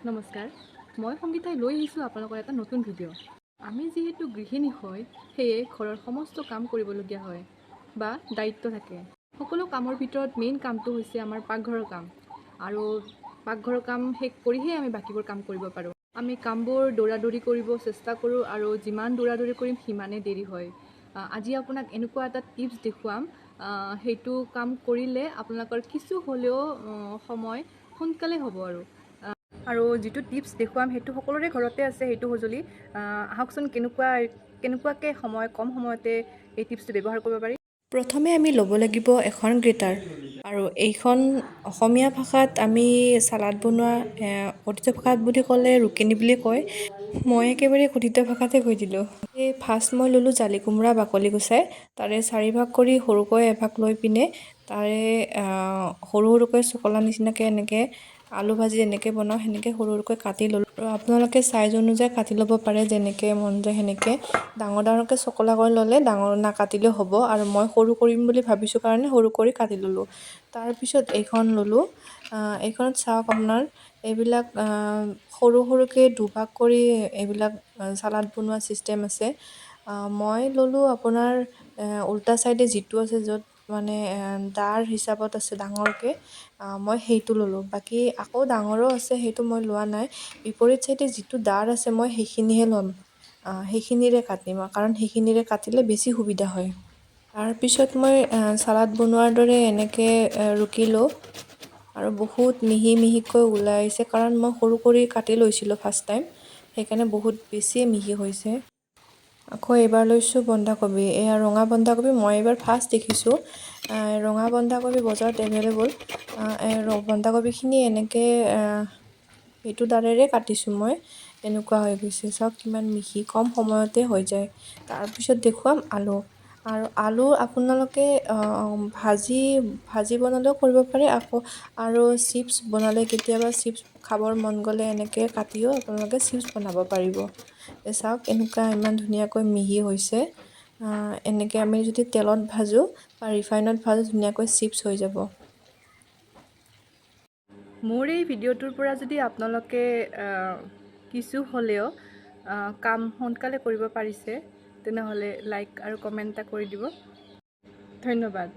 নমস্কাৰ, মই সংগীতাই লৈ আহিছোঁ আপোনালোকৰ এটা নতুন ভিডিঅ'। আমি যিহেতু গৃহিণী হয়, সেয়ে ঘৰৰ সমস্ত কাম কৰিবলগীয়া হয় বা দায়িত্ব থাকে। সকলো কামৰ ভিতৰত মেইন কামটো হৈছে আমাৰ পাকঘৰৰ কাম, আৰু পাকঘৰৰ কাম শেষ কৰিহে আমি বাকীবোৰ কাম কৰিব পাৰোঁ। আমি কামবোৰ দৌৰা-দৌৰি কৰিব চেষ্টা কৰোঁ, আৰু যিমান দৌৰা-দৌৰি কৰিম সিমানেই দেৰি হয়। আজি আপোনাক এনেকুৱা এটা টিপছ দেখুৱাম, সেইটো কাম কৰিলে আপোনালোকৰ কিছু হ'লেও সময় সোনকালে হ'ব। আৰু যিটো টিপছ দেখুৱাম সেইটো সকলোৰে ঘৰতে আছে, সেইটো সঁজুলি। আহকচোন কেনেকুৱাকৈ কম সময়তে এই টিপছটো ব্যৱহাৰ কৰিব পাৰি। প্ৰথমে আমি ল'ব লাগিব এখন গ্ৰেটাৰ, আৰু এইখন অসমীয়া ভাষাত আমি চালাড বনোৱা, কথিত ভাষাত বুলি ক'লে ৰুকিনি বুলি কয়। মই একেবাৰে কথিত ভাষাতে কৈ দিলোঁ। ফাৰ্ষ্ট মই ল'লোঁ জালি কোমোৰা বাকলি গুচাই, তাৰে 4 ভাগ কৰি সৰুকৈ এভাগ লৈ পিনে তাৰে সৰু সৰুকৈ চকলা নিচিনাকৈ এনেকৈ আলু ভাজি এনেকৈ বনাওঁ সেনেকৈ সৰু সৰুকৈ কাটি ল'লোঁ। আৰু আপোনালোকে চাইজ অনুযায়ী কাটি ল'ব পাৰে, যেনেকৈ মন যায় সেনেকৈ। ডাঙৰ ডাঙৰকৈ চকলা কৰি ল'লে ডাঙৰ নাকাটিলেও হ'ব, আৰু মই সৰু কৰিম বুলি ভাবিছোঁ কাৰণে সৰু কৰি কাটি ল'লোঁ। তাৰপিছত এইখন ল'লোঁ। এইখনত চাওক, আপোনাৰ এইবিলাক সৰু সৰুকৈ দুভাগ কৰি এইবিলাক চালাড বনোৱা ছিষ্টেম আছে। মই ল'লোঁ আপোনাৰ উল্টা চাইডে যিটো আছে, য'ত মানে দাৰ হিচাপত আছে ডাঙৰকৈ, মই সেইটো ল'লোঁ। বাকী আকৌ ডাঙৰো আছে, সেইটো মই লোৱা নাই। বিপৰীত চাইডে যিটো দাৰ আছে মই সেইখিনিহে ল'ম, সেইখিনিৰে কাটিম, কাৰণ সেইখিনিৰে কাটিলে বেছি সুবিধা হয়। তাৰপিছত মই চালাড বনোৱাৰ দৰে এনেকৈ ৰুকি লওঁ, আৰু বহুত মিহি মিহিকৈ ওলাই আহিছে, কাৰণ মই সৰু কৰি কাটি লৈছিলোঁ ফাৰ্ষ্ট টাইম, সেইকাৰণে বহুত বেছিয়ে মিহি হৈছে। আকৌ এইবাৰ লৈছোঁ বন্ধাকবি, এয়া ৰঙা বন্ধাকবি, মই এইবাৰ ফাৰ্ষ্ট দেখিছোঁ। ৰঙা বন্ধাকবি বজাৰত এভেইলেবল। বন্ধাকবিখিনি এনেকৈ সেইটো দাৰেৰে কাটিছোঁ মই, এনেকুৱা হৈ গৈছে। চাওক কিমান মিহি, কম সময়তে হৈ যায়। তাৰপিছত দেখুৱাম আলু। আৰু আলু আপোনালোকে ভাজি বনালেও কৰিব পাৰে, আৰু চিপছ বনালে, কেতিয়াবা চিপছ খাবৰ মন গ'লে এনেকৈ কাটিও আপোনালোকে চিপছ বনাব পাৰিব। চাওক এনেকুৱা ইমান ধুনীয়াকৈ মিহি হৈছে। এনেকৈ আমি যদি তেলত ভাজোঁ বা ৰিফাইনত ভাজোঁ, ধুনীয়াকৈ চিপছ হৈ যাব। মোৰ এই ভিডিঅ'টোৰ পৰা যদি আপোনালোকে কিছু হ'লেও কাম সোনকালে কৰিব পাৰিছে, তেনেহ'লে লাইক আৰু কমেণ্ট এটা কৰি দিব। ধন্যবাদ।